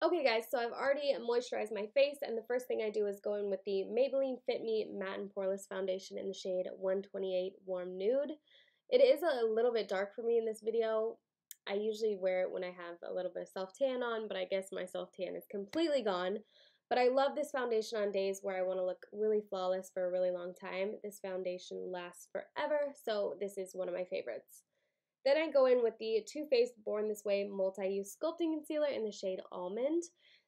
Okay guys, so I've already moisturized my face, and the first thing I do is go in with the Maybelline Fit Me Matte and Poreless Foundation in the shade 128 Warm Nude. It is a little bit dark for me in this video. I usually wear it when I have a little bit of self-tan on, but I guess my self-tan is completely gone. But I love this foundation on days where I want to look really flawless for a really long time. This foundation lasts forever, so this is one of my favorites. Then I go in with the Too Faced Born This Way Multi-Use Sculpting Concealer in the shade Almond.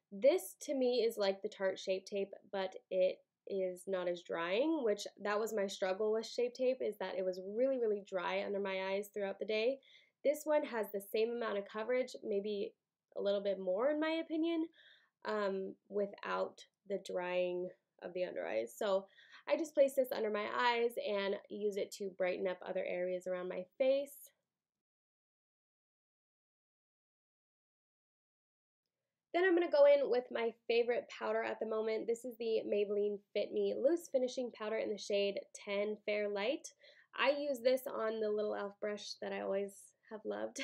This to me is like the Tarte Shape Tape, but it is not as drying, which that was my struggle with Shape Tape, is that it was really dry under my eyes throughout the day. This one has the same amount of coverage, maybe a little bit more in my opinion, without the drying of the under eyes. So I just place this under my eyes and use it to brighten up other areas around my face. Then I'm going to go in with my favorite powder at the moment. This is the Maybelline Fit Me Loose Finishing Powder in the shade 10 Fair Light. I use this on the little e.l.f. brush that I always have loved,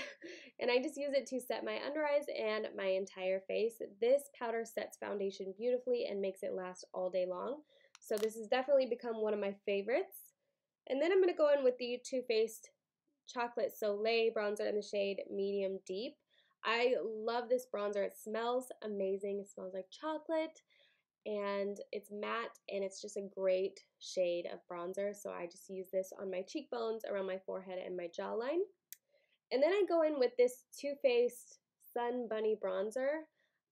and I just use it to set my under eyes and my entire face. This powder sets foundation beautifully and makes it last all day long, so this has definitely become one of my favorites. And then I'm going to go in with the Too Faced Chocolate Soleil bronzer in the shade Medium Deep. I love this bronzer. It smells amazing. It smells like chocolate, and it's matte, and it's just a great shade of bronzer. So I just use this on my cheekbones, around my forehead, and my jawline. And then I go in with this Too Faced Sun Bunny bronzer.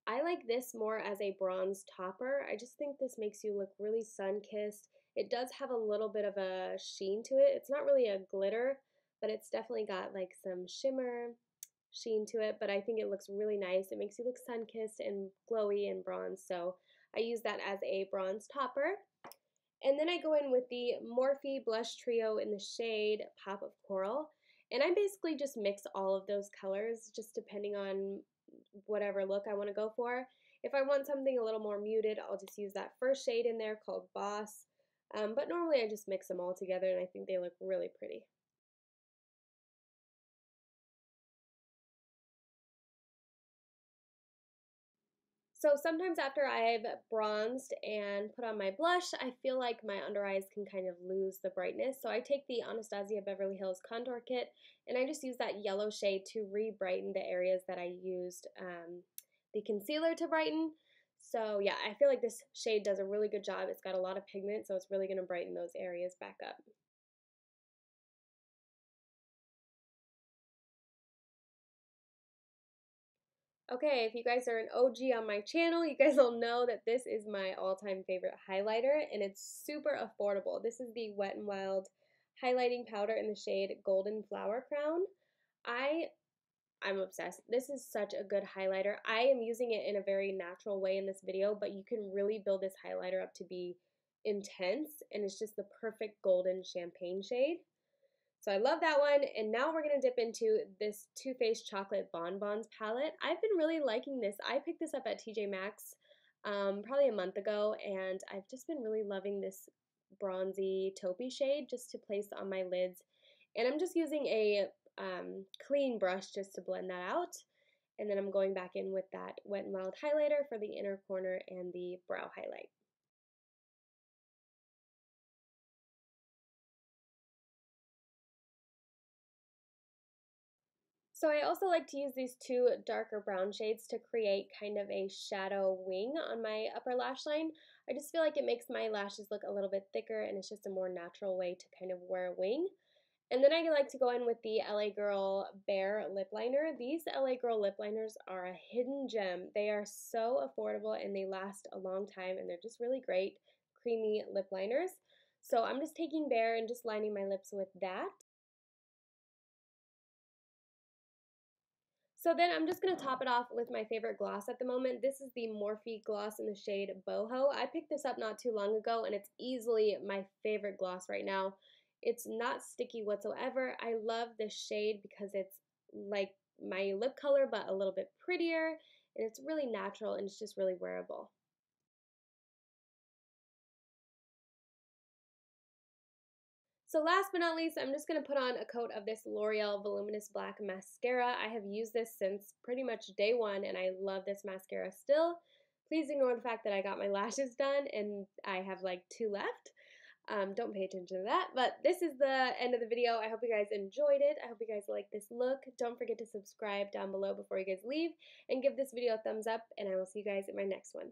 I like this more as a bronze topper. I just think this makes you look really sun-kissed. It does have a little bit of a sheen to it. It's not really a glitter, but it's definitely got like some shimmer sheen to it, but I think it looks really nice. It makes you look sun-kissed and glowy and bronze, so I use that as a bronze topper. And then I go in with the Morphe Blush Trio in the shade Pop of Coral. And I basically just mix all of those colors, just depending on whatever look I want to go for. If I want something a little more muted, I'll just use that first shade in there called Boss. But normally I just mix them all together, and I think they look really pretty. So sometimes after I've bronzed and put on my blush, I feel like my under eyes can kind of lose the brightness. So I take the Anastasia Beverly Hills Contour Kit, and I just use that yellow shade to re-brighten the areas that I used the concealer to brighten. So yeah, I feel like this shade does a really good job. It's got a lot of pigment, so it's really going to brighten those areas back up. Okay, if you guys are an OG on my channel, you guys will know that this is my all-time favorite highlighter, and it's super affordable. This is the Wet n Wild highlighting powder in the shade Golden Flower Crown. I I'm obsessed. This is such a good highlighter. I am using it in a very natural way in this video, but you can really build this highlighter up to be intense, and it's just the perfect golden champagne shade. So I love that one, and now we're going to dip into this Too Faced Chocolate Bonbons palette. I've been really liking this. I picked this up at TJ Maxx probably a month ago, and I've just been really loving this bronzy taupey shade just to place on my lids. And I'm just using a clean brush just to blend that out. And then I'm going back in with that Wet n Wild highlighter for the inner corner and the brow highlight. So I also like to use these two darker brown shades to create kind of a shadow wing on my upper lash line. I just feel like it makes my lashes look a little bit thicker, and it's just a more natural way to kind of wear a wing. And then I like to go in with the LA Girl Bare Lip Liner. These LA Girl lip liners are a hidden gem. They are so affordable, and they last a long time, and they're just really great creamy lip liners. So I'm just taking Bare and just lining my lips with that. So then I'm just going to top it off with my favorite gloss at the moment. This is the Morphe gloss in the shade Boho. I picked this up not too long ago, and it's easily my favorite gloss right now. It's not sticky whatsoever. I love this shade because it's like my lip color but a little bit prettier, and it's really natural, and it's just really wearable. So last but not least, I'm just going to put on a coat of this L'Oreal Voluminous Black Mascara. I have used this since pretty much day one, and I love this mascara still. Please ignore the fact that I got my lashes done and I have like 2 left. Don't pay attention to that, but this is the end of the video. I hope you guys enjoyed it. I hope you guys like this look. Don't forget to subscribe down below before you guys leave, and give this video a thumbs up, and I will see you guys in my next one.